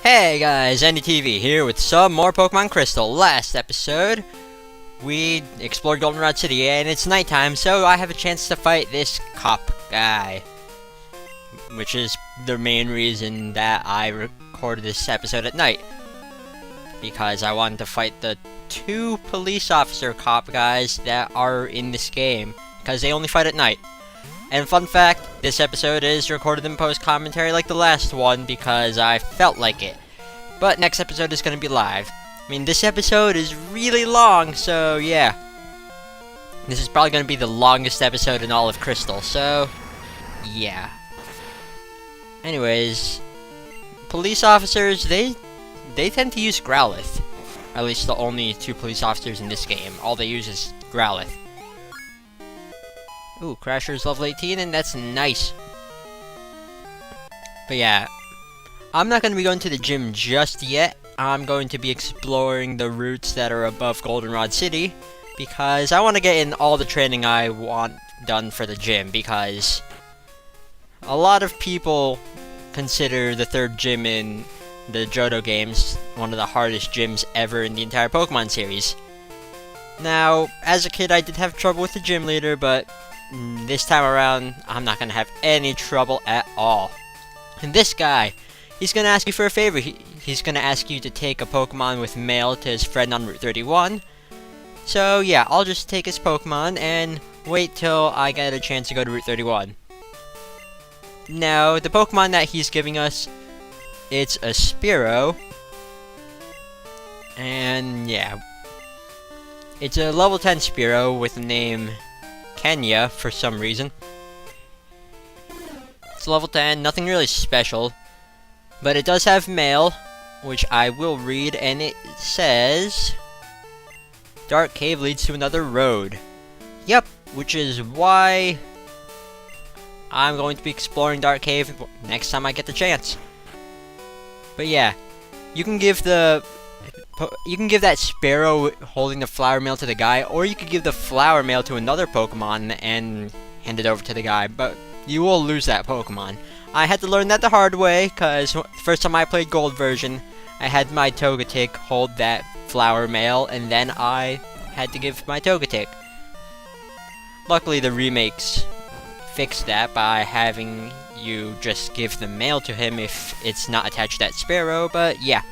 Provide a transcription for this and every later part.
Hey guys, NDTV here with some more Pokemon Crystal. Last episode, we explored Goldenrod City and it's nighttime, so I have a chance to fight this cop guy. Which is the main reason that I recorded this episode at night. Because I wanted to fight the two police officer cop guys that are in this game. Because they only fight at night. And fun fact, this episode is recorded in post-commentary like the last one because I felt like it. But next episode is going to be live. I mean, this episode is really long, so yeah. This is probably going to be the longest episode in all of Crystal, so yeah. Anyways, police officers, they tend to use Growlithe. At least the only two police officers in this game. All they use is Growlithe. Ooh, Crasher's level 18, and that's nice. But yeah, I'm not going to be going to the gym just yet. I'm going to be exploring the routes that are above Goldenrod City, because I want to get in all the training I want done for the gym, because a lot of people consider the third gym in the Johto games one of the hardest gyms ever in the entire Pokemon series. Now, as a kid I did have trouble with the gym leader, but this time around, I'm not going to have any trouble at all. And this guy, he's going to ask you for a favor. He's going to ask you to take a Pokemon with mail to his friend on Route 31. So yeah, I'll just take his Pokemon and wait till I get a chance to go to Route 31. Now, the Pokemon that he's giving us, it's a Spearow. And yeah, it's a level 10 Spearow with the name Kenya for some reason. It's level 10, nothing really special, but it does have mail, which I will read, and it says Dark Cave leads to another road. Yep, which is why I'm going to be exploring Dark Cave next time I get the chance. But yeah, you can give that Spearow holding the flower mail to the guy, or you could give the flower mail to another Pokemon and hand it over to the guy, but you will lose that Pokemon. I had to learn that the hard way, because the first time I played Gold version, I had my Togetic hold that flower mail, and then I had to give my Togetic. Luckily, the remakes fixed that by having you just give the mail to him if it's not attached to that Spearow, but yeah.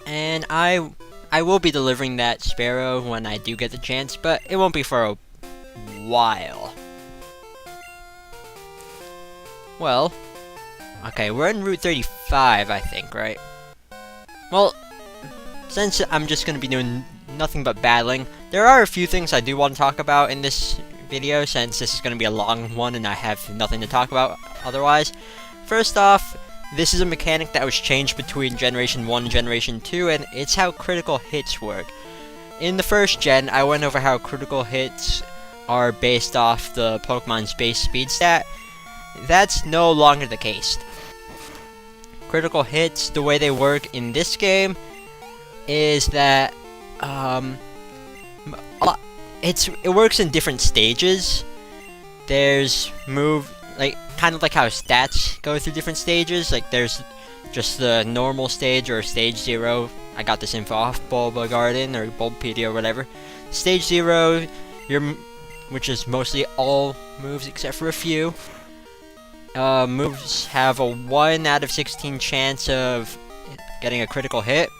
And I will be delivering that Spearow when I do get the chance, but it won't be for a while. Well, okay, we're in Route 35, I think, right? Well, since I'm just going to be doing nothing but battling, there are a few things I do want to talk about in this video, since this is going to be a long one and I have nothing to talk about otherwise. First off, this is a mechanic that was changed between Generation 1 and Generation 2, and it's how critical hits work. In the first gen, I went over how critical hits are based off the Pokemon's base speed stat. That's no longer the case. Critical hits, the way they work in this game, is that it works in different stages. There's kind of like how stats go through different stages. Like there's just the normal stage or stage 0. I got this info off Bulba Garden or Bulbapedia or whatever. Stage 0, which is mostly all moves except for a few. Moves have a 1 out of 16 chance of getting a critical hit.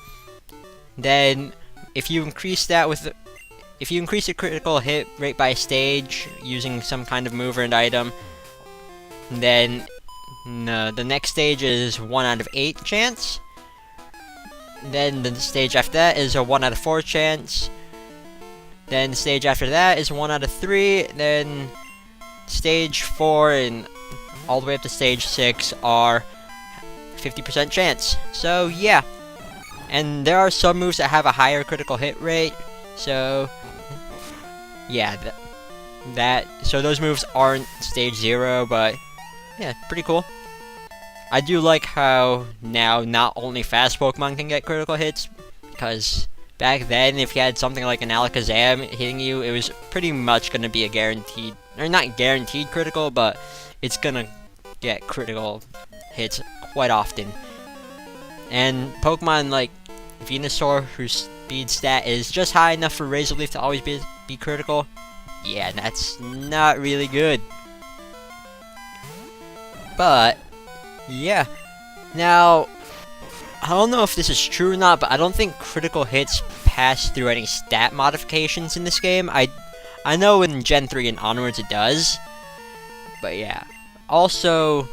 Then, if you increase the critical hit rate by stage using some kind of move or an item, then the next stage is 1 out of 8 chance. Then the stage after that is a 1 out of 4 chance. Then the stage after that is 1 out of 3. Then stage 4 and all the way up to stage 6 are 50% chance. So yeah. And there are some moves that have a higher critical hit rate. So yeah, so those moves aren't stage 0, but yeah, pretty cool. I do like how now not only fast Pokemon can get critical hits, because back then if you had something like an Alakazam hitting you, it was pretty much going to be a guaranteed, or not guaranteed critical, but it's going to get critical hits quite often. And Pokemon like Venusaur, whose speed stat is just high enough for Razor Leaf to always be critical, yeah, that's not really good. But, yeah. Now, I don't know if this is true or not, but I don't think critical hits pass through any stat modifications in this game. I know in Gen 3 and onwards it does. But yeah. Also,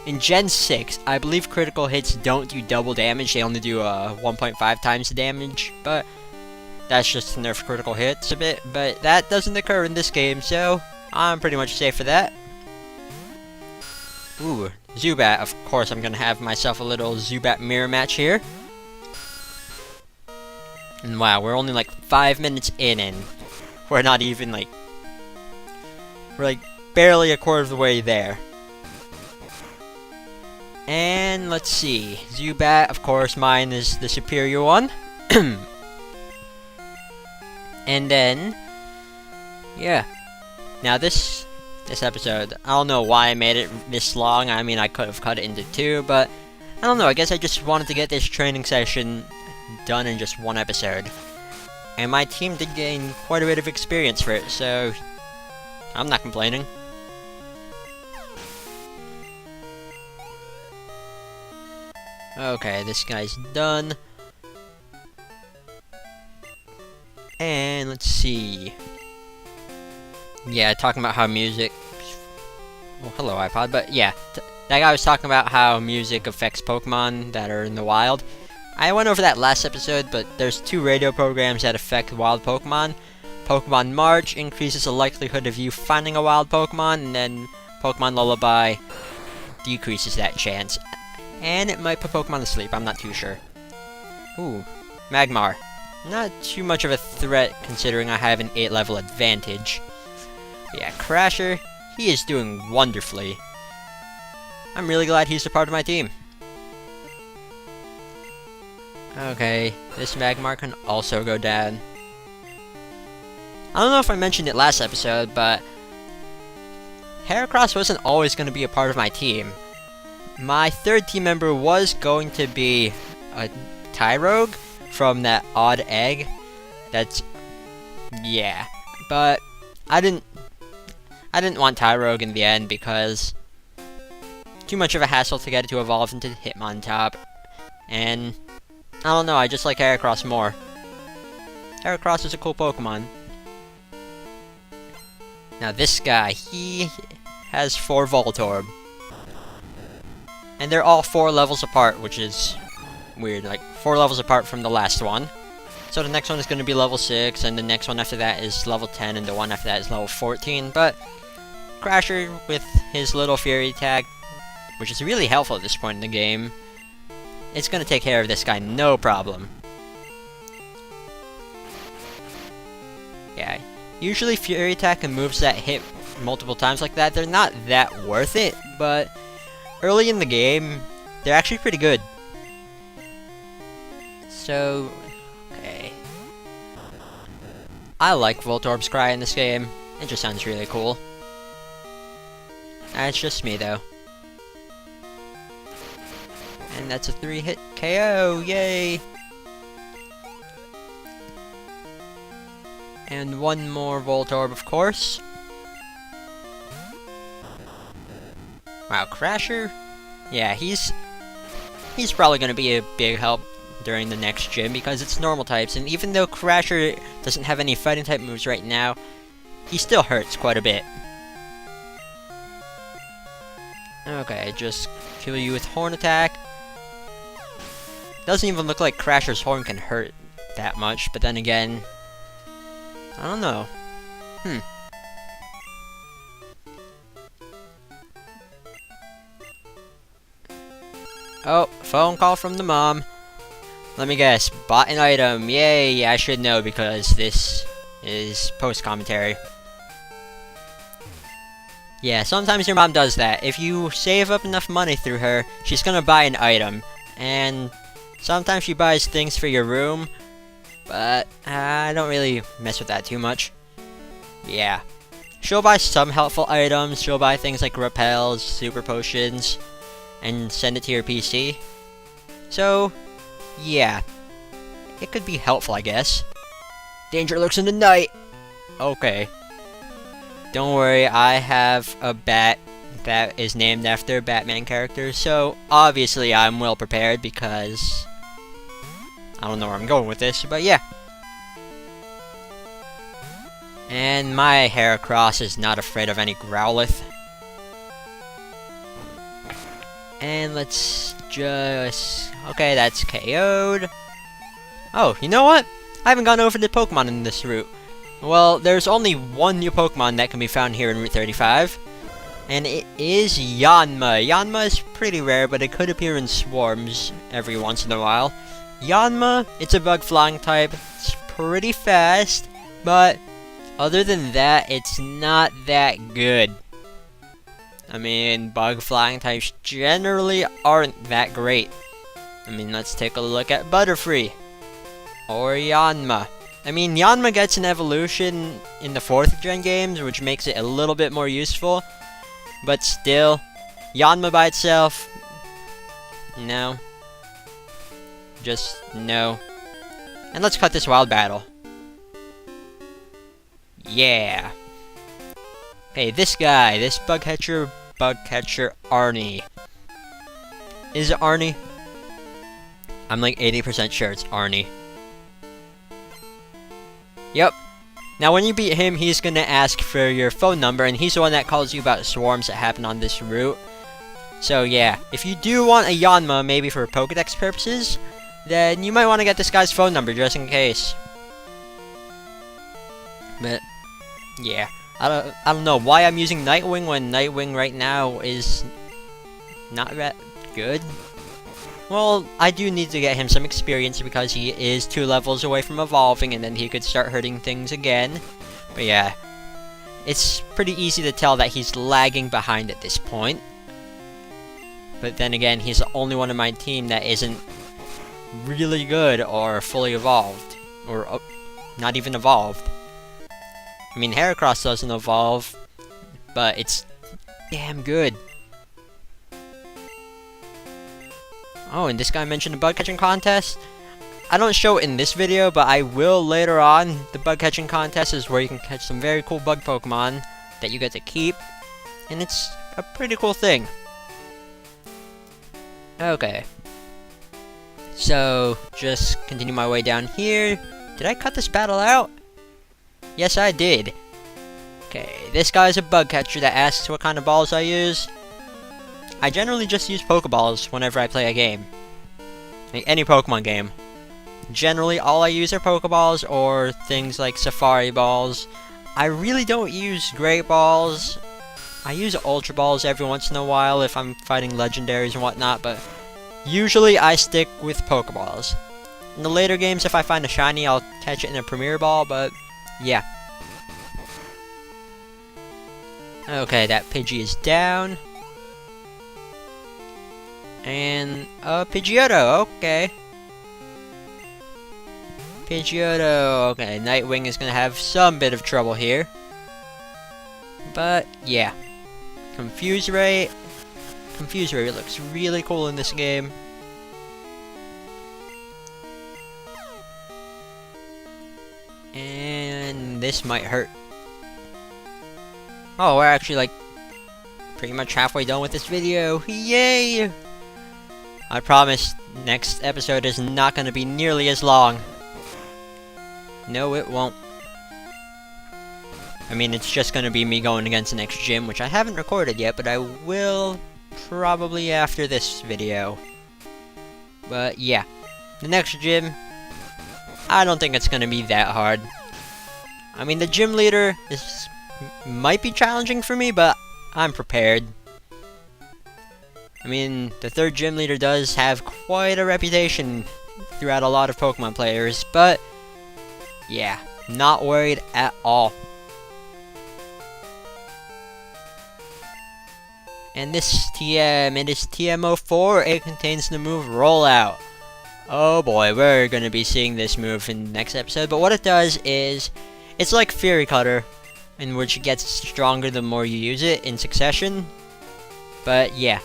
in Gen 6, I believe critical hits don't do double damage. They only do 1.5 times the damage. But that's just to nerf critical hits a bit. But that doesn't occur in this game, so I'm pretty much safe for that. Ooh, Zubat. Of course, I'm gonna have myself a little Zubat mirror match here. And wow, we're only like 5 minutes in, and we're not even like... we're like barely a quarter of the way there. And let's see. Zubat, of course, mine is the superior one. And then... yeah. Now this episode, I don't know why I made it this long. I mean, I could have cut it into 2, but I don't know. I guess I just wanted to get this training session done in just 1 episode. And my team did gain quite a bit of experience for it, so I'm not complaining. Okay, this guy's done. And let's see. Yeah, talking about how music... well, hello iPod, but yeah. That guy was talking about how music affects Pokemon that are in the wild. I went over that last episode, but there's 2 radio programs that affect wild Pokemon. Pokemon March increases the likelihood of you finding a wild Pokemon, and then Pokemon Lullaby decreases that chance. And it might put Pokemon to sleep, I'm not too sure. Ooh, Magmar. Not too much of a threat considering I have an 8 level advantage. But yeah, Crasher, he is doing wonderfully. I'm really glad he's a part of my team. Okay, this Magmar can also go down. I don't know if I mentioned it last episode, but Heracross wasn't always going to be a part of my team. My 3rd team member was going to be a Tyrogue from that odd egg. That's... yeah. But I didn't want Tyrogue in the end because too much of a hassle to get it to evolve into Hitmontop. And I don't know, I just like Heracross more. Heracross is a cool Pokemon. Now this guy, he has 4 Voltorb. And they're all 4 levels apart, which is weird. Like, 4 levels apart from the last one. So the next one is going to be level 6, and the next one after that is level 10, and the one after that is level 14. But Crasher, with his little Fury tag, which is really helpful at this point in the game, it's going to take care of this guy, no problem. Yeah, usually Fury attack and moves that hit multiple times like that, they're not that worth it, but early in the game, they're actually pretty good. So, okay. I like Voltorb's Cry in this game. It just sounds really cool. That's just me, though. And that's a 3-hit KO, yay! And one more Voltorb, of course. Wow, Crasher? Yeah, he's probably gonna be a big help during the next gym because it's normal types, and even though Crasher doesn't have any fighting type moves right now, he still hurts quite a bit. Okay, just kill you with Horn Attack. Doesn't even look like Crasher's Horn can hurt that much, but then again, I don't know. Oh, phone call from the mom. Let me guess, bought an item. Yay, I should know because this is post-commentary. Yeah, sometimes your mom does that. If you save up enough money through her, she's gonna buy an item. And sometimes she buys things for your room, but I don't really mess with that too much. Yeah. she'll buy some helpful items. She'll buy things like repels, super potions, and send it to your PC. So, yeah. It could be helpful, I guess. Danger lurks in the night! Okay. Don't worry, I have a bat that is named after a Batman character, so obviously I'm well prepared because I don't know where I'm going with this, but yeah. And my Heracross is not afraid of any Growlithe. And let's just... okay, that's KO'd. Oh, you know what? I haven't gone over the Pokemon in this route. Well, there's only one new Pokemon that can be found here in Route 35. And it is Yanma. Yanma is pretty rare, but it could appear in swarms every once in a while. Yanma, it's a bug flying type. It's pretty fast, but other than that, it's not that good. I mean, bug flying types generally aren't that great. I mean, let's take a look at Butterfree. Or Yanma. I mean, Yanma gets an evolution in the 4th gen games, which makes it a little bit more useful. But still, Yanma by itself, no. Just no. And let's cut this wild battle. Yeah. Hey, this guy, this bug catcher Arnie. Is it Arnie? I'm like 80% sure it's Arnie. Yep. Now when you beat him, he's gonna ask for your phone number, and he's the one that calls you about swarms that happen on this route. So yeah, if you do want a Yanma, maybe for Pokedex purposes, then you might want to get this guy's phone number just in case. But yeah, I don't know why I'm using Nightwing when Nightwing right now is not that good. Well, I do need to get him some experience because he is 2 levels away from evolving, and then he could start hurting things again. But yeah, it's pretty easy to tell that he's lagging behind at this point. But then again, he's the only one in my team that isn't really good or fully evolved. Or not even evolved. I mean, Heracross doesn't evolve, but it's damn good. Oh, and this guy mentioned a bug catching contest. I don't show it in this video, but I will later on. The bug catching contest is where you can catch some very cool bug Pokemon that you get to keep, and it's a pretty cool thing. Okay. So, just continue my way down here. Did I cut this battle out? Yes, I did. Okay, this guy's a bug catcher that asks what kind of balls I use. I generally just use Pokeballs whenever I play a game. Like any Pokemon game. Generally, all I use are Pokeballs or things like Safari Balls. I really don't use Great Balls. I use Ultra Balls every once in a while if I'm fighting Legendaries and whatnot, but usually I stick with Pokeballs. In the later games, if I find a shiny, I'll catch it in a Premier Ball, but yeah. Okay, that Pidgey is down. And, Pidgeotto, okay. Pidgeotto, okay, Nightwing is gonna have some bit of trouble here. But, yeah. Confuse Ray looks really cool in this game. And this might hurt. Oh, we're actually, like, pretty much halfway done with this video. Yay! I promise, next episode is not going to be nearly as long. No, it won't. I mean, it's just going to be me going against the next gym, which I haven't recorded yet, but I will probably after this video. But yeah, the next gym, I don't think it's going to be that hard. I mean, the gym leader might be challenging for me, but I'm prepared. I mean, the 3rd gym leader does have quite a reputation throughout a lot of Pokemon players, but yeah, not worried at all. And this TM, it is TM04, it contains the move Rollout. Oh boy, we're gonna be seeing this move in the next episode, but what it does is, it's like Fury Cutter, in which it gets stronger the more you use it in succession. But yeah.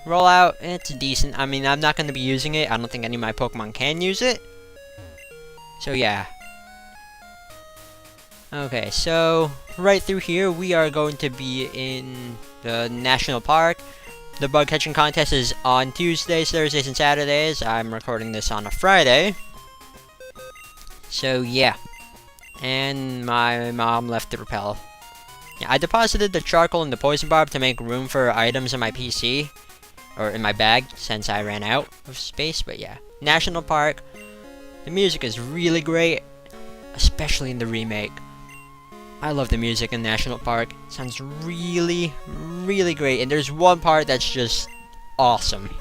Rollout, it's decent. I mean, I'm not going to be using it. I don't think any of my Pokemon can use it. So yeah. Okay, so right through here, we are going to be in the National Park. The bug catching contest is on Tuesdays, Thursdays, and Saturdays. I'm recording this on a Friday. So yeah. And my mom left the repel. Yeah, I deposited the charcoal and the poison barb to make room for items in my PC. Or in my bag, since I ran out of space. But yeah. National Park. The music is really great. Especially in the remake. I love the music in National Park. It sounds really, really great. And there's one part that's just awesome.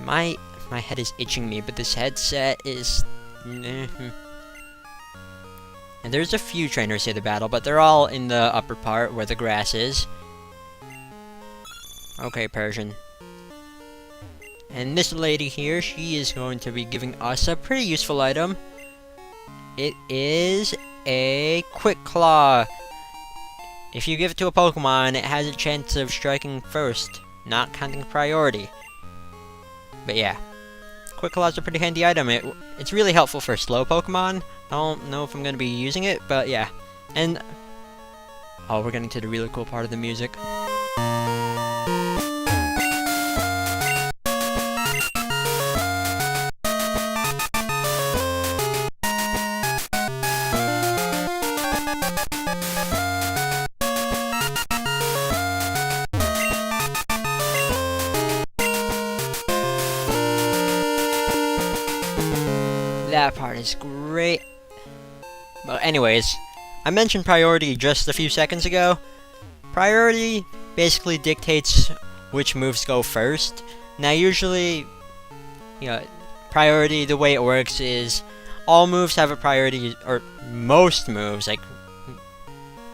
My head is itching me, but this headset is... And there's a few trainers here to battle, but they're all in the upper part where the grass is. Okay, Persian. And this lady here, she is going to be giving us a pretty useful item. It is a Quick Claw. If you give it to a Pokemon, it has a chance of striking first, not counting priority. But yeah, Quick Claw is a pretty handy item. It's really helpful for slow Pokemon. I don't know if I'm going to be using it, but yeah. And oh, we're getting to the really cool part of the music. That part is great. But anyways, I mentioned priority just a few seconds ago. Priority basically dictates which moves go first. Now usually, priority, the way it works is all moves have a priority, or most moves, like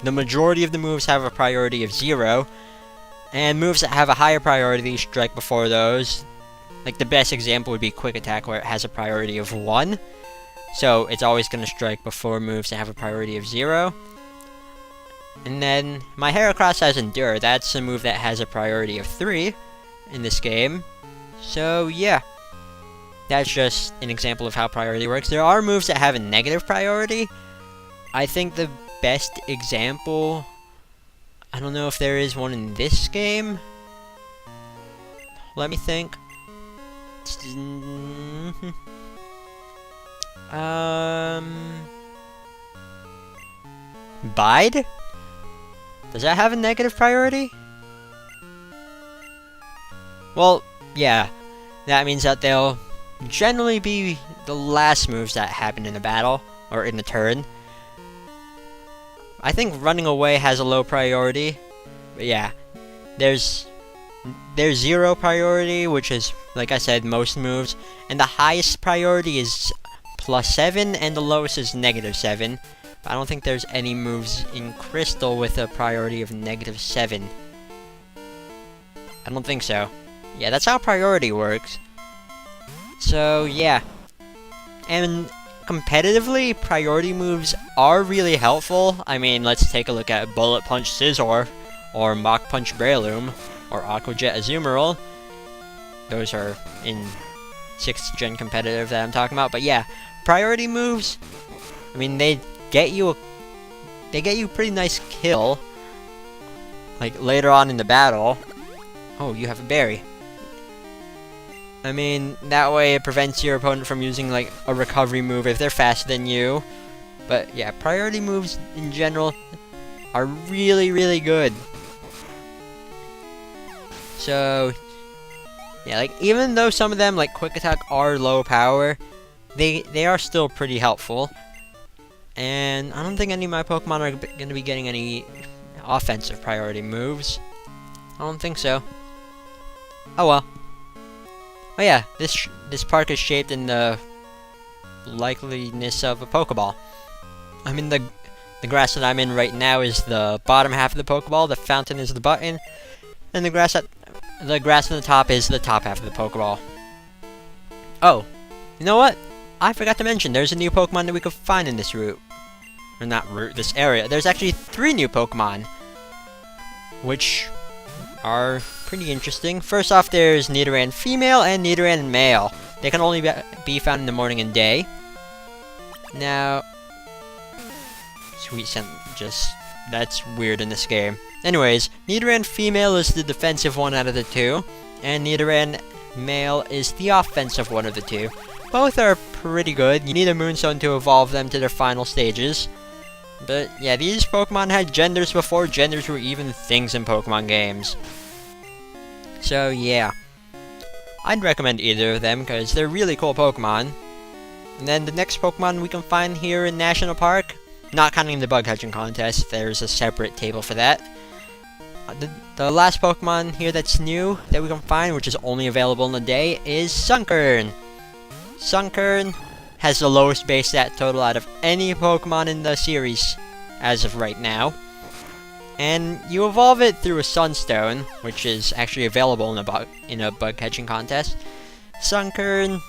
the majority of the moves have a priority of 0. And moves that have a higher priority strike before those. Like the best example would be Quick Attack, where it has a priority of 1. So it's always going to strike before moves that have a priority of 0. And then my Heracross has Endure. That's a move that has a priority of 3 in this game. So yeah, that's just an example of how priority works. There are moves that have a negative priority. I think the best example, I don't know if there is one in this game. Let me think. Bide? Does that have a negative priority? Well, yeah. That means that they'll generally be the last moves that happen in a battle, or in a turn. I think running away has a low priority. But yeah. There's 0 priority, which is, like I said, most moves. And the highest priority is +7, and the lowest is -7. But I don't think there's any moves in Crystal with a priority of -7. I don't think so. Yeah, that's how priority works. So, yeah. And competitively, priority moves are really helpful. I mean, let's take a look at Bullet Punch Scizor, or Mach Punch Breloom, or Aqua Jet Azumarill. Those are in 6th gen competitive that I'm talking about. But yeah, priority moves, I mean, they get you a pretty nice kill, like later on in the battle. Oh, you have a berry. I mean, that way it prevents your opponent from using like a recovery move if they're faster than you. But yeah, priority moves in general are really, really good. So yeah, like even though some of them like Quick Attack are low power, they are still pretty helpful. And I don't think any of my Pokemon are going to be getting any offensive priority moves. I don't think so. Oh well. Oh yeah, this park is shaped in the likeliness of a Pokeball. I mean, the grass that I'm in right now is the bottom half of the Pokeball, the fountain is the button, and the grass on the top is the top half of the Pokeball. Oh, you know what? I forgot to mention, there's a new Pokemon that we could find in this route. or not route, this area, there's actually 3 new Pokemon, which are pretty interesting. First off, there's Nidoran female and Nidoran male. They can only be found in the morning and day. Now, sweet scent, that's weird in this game. Anyways, Nidoran female is the defensive one out of the 2, and Nidoran male is the offensive one of the 2. Both are pretty good. You need a Moonstone to evolve them to their final stages. But yeah, these Pokemon had genders before genders were even things in Pokemon games. So yeah, I'd recommend either of them because they're really cool Pokemon. And then the next Pokemon we can find here in National Park, not counting the bug catching contest, there's a separate table for that. The last Pokemon here that's new that we can find, which is only available in the day, is Sunkern. Sunkern has the lowest base stat total out of any Pokemon in the series as of right now. And you evolve it through a Sunstone, which is actually available in a bug catching contest. Sunkern,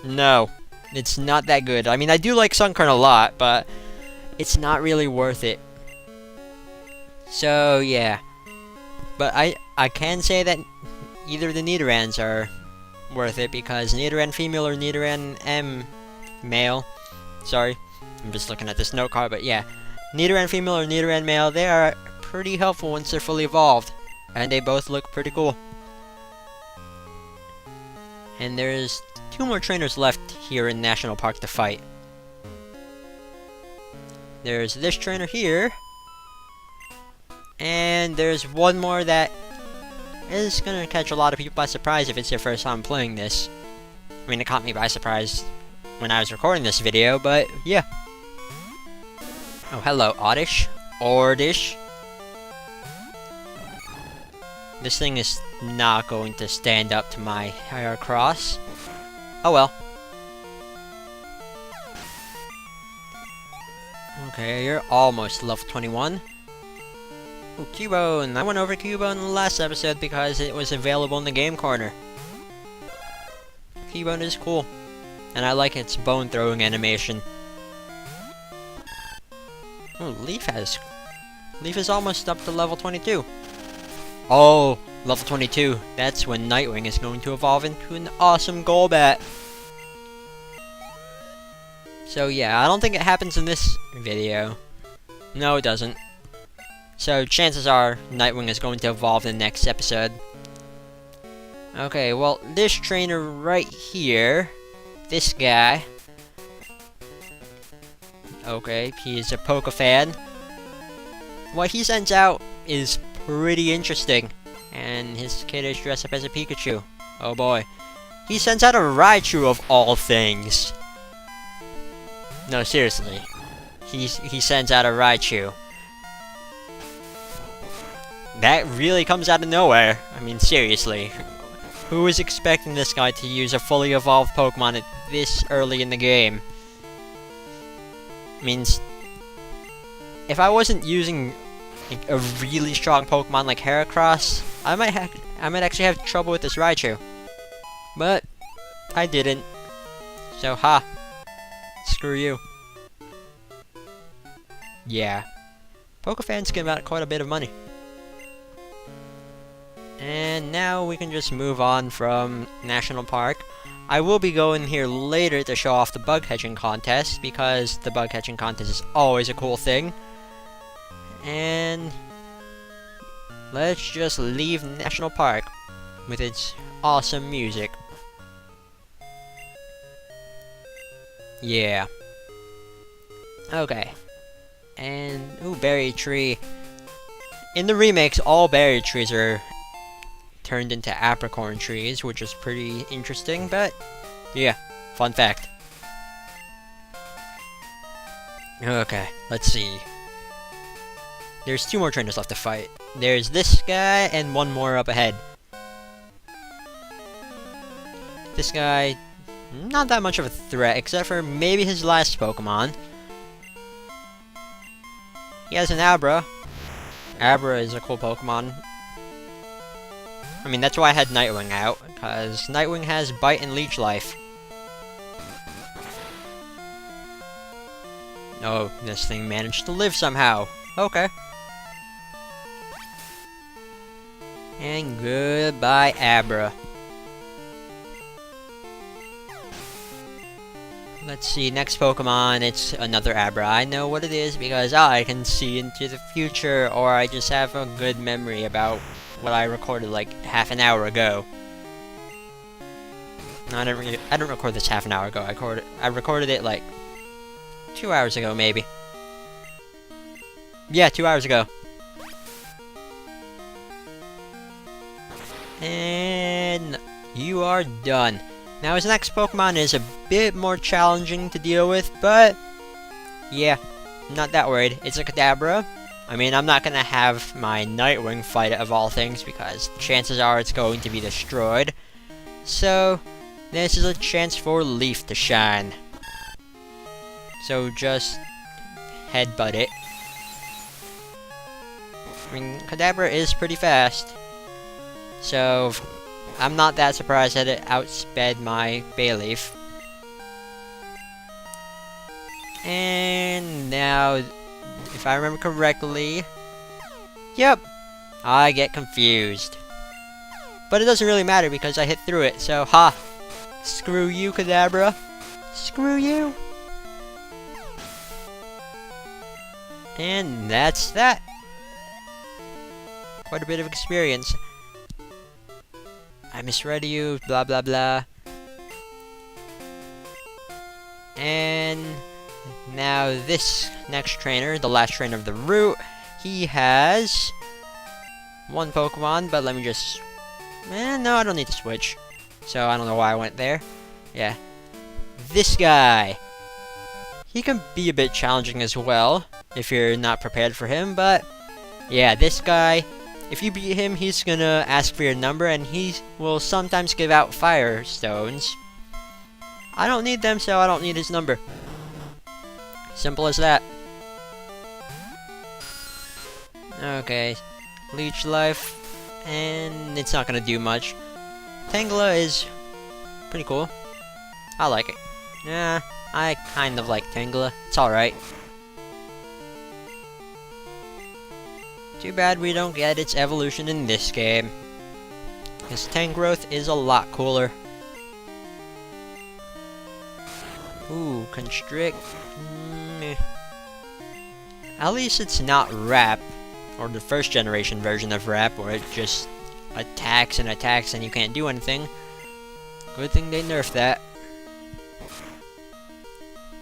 no, it's not that good. I mean, I do like Sunkern a lot, but it's not really worth it. So yeah, but I can say that either of the Nidorans are worth it, because Nidoran female or Nidoran male, sorry, I'm just looking at this note card, but yeah, Nidoran female or Nidoran male, they are pretty helpful once they're fully evolved, and they both look pretty cool. And there's 2 more trainers left here in National Park to fight. There's this trainer here, and there's one more that is gonna catch a lot of people by surprise if it's their first time playing this. I mean, it caught me by surprise when I was recording this video, but yeah. Oh, hello, Oddish. Ordish. This thing is not going to stand up to my Heracross. Oh well. Okay, you're almost level 21. Ooh, Cubone! I went over Cubone in the last episode because it was available in the game corner. Cubone is cool, and I like its bone throwing animation. Oh, Leaf is almost up to level 22. Oh, level 22. That's when Nightwing is going to evolve into an awesome Golbat. So yeah, I don't think it happens in this video. No, it doesn't. So chances are Nightwing is going to evolve in the next episode. Okay, well, this trainer right here, this guy. Okay, he is a Pokefan. What he sends out is pretty interesting, and his kid is dressed up as a Pikachu. Oh boy. He sends out a Raichu of all things. No, seriously. He sends out a Raichu. That really comes out of nowhere. I mean, seriously. Who was expecting this guy to use a fully evolved Pokemon at this early in the game? Means, if I wasn't using like, a really strong Pokemon like Heracross, I might actually have trouble with this Raichu. But I didn't. So ha. Screw you. Yeah. Pokefans give out quite a bit of money. And now we can just move on from National Park. I will be going here later to show off the bug catching contest, because the bug catching contest is always a cool thing. And let's just leave National Park with its awesome music. Yeah. Okay. And, ooh, berry tree. In the remakes, all berry trees are turned into apricorn trees, which is pretty interesting, but yeah, fun fact. Okay, let's see. There's 2 more trainers left to fight. There's this guy and 1 more up ahead. This guy, not that much of a threat, except for maybe his last Pokemon. He has an Abra. Abra is a cool Pokemon. I mean, that's why I had Nightwing out, because Nightwing has Bite and Leech Life. Oh, this thing managed to live somehow. Okay. And goodbye, Abra. Let's see, next Pokemon, it's another Abra. I know what it is because I can see into the future, or I just have a good memory about what I recorded like half an hour ago. No, I didn't record this half an hour ago. I recorded it like 2 hours ago, maybe. Yeah, 2 hours ago. And you are done. Now his next Pokemon is a bit more challenging to deal with, but yeah, I'm not that worried. It's a Kadabra. I mean, I'm not gonna have my Nightwing fight it of all things because chances are it's going to be destroyed. So this is a chance for Leaf to shine. So just headbutt it. I mean, Kadabra is pretty fast. So I'm not that surprised that it outsped my Bayleaf. And now, if I remember correctly, yep, I get confused. But it doesn't really matter because I hit through it, so ha! Screw you, Kadabra. Screw you. And that's that. Quite a bit of experience. I misread you, blah blah blah. And now this next trainer, the last trainer of the route, he has one Pokemon, but let me just... no, I don't need to switch. So I don't know why I went there. Yeah. This guy. He can be a bit challenging as well, if you're not prepared for him, but yeah, this guy... If you beat him, he's gonna ask for your number, and he will sometimes give out fire stones. I don't need them, so I don't need his number. Simple as that. Okay, Leech Life, and it's not gonna do much. Tangela is pretty cool. I like it. Yeah, I kind of like Tangela. It's alright. Too bad we don't get its evolution in this game. This Tangrowth is a lot cooler. Ooh, Constrict. At least it's not Wrap, or the first generation version of Wrap, where it just attacks and attacks and you can't do anything. Good thing they nerfed that.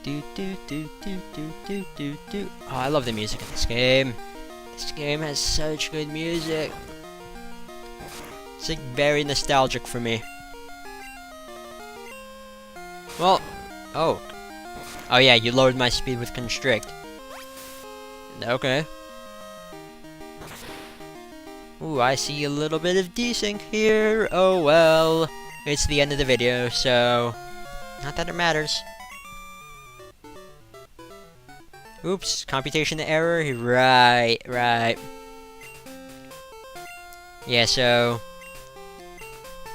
Do do do do do do do do. Oh, I love the music in this game. This game has such good music. It's like very nostalgic for me. Well, oh yeah, you lowered my speed with Constrict. Okay. Ooh, I see a little bit of desync here. Oh well, it's the end of the video, so not that it matters. Oops, computation error. Right. Yeah, so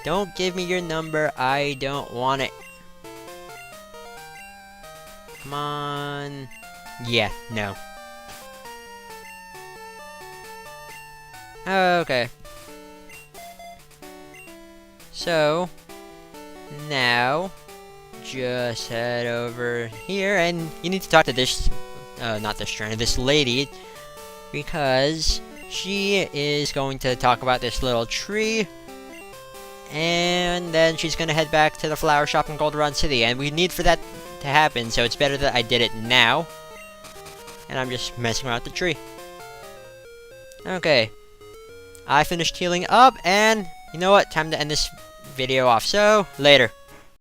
don't give me your number. I don't want it. Come on. Yeah, no. Okay. So now just head over here, and you need to talk to this not this trainer, this lady, because she is going to talk about this little tree, and then she's gonna head back to the flower shop in Goldenrod City, and we need for that to happen, so it's better that I did it now, and I'm just messing around with the tree. Okay, I finished healing up, and you know what, time to end this video off, so later.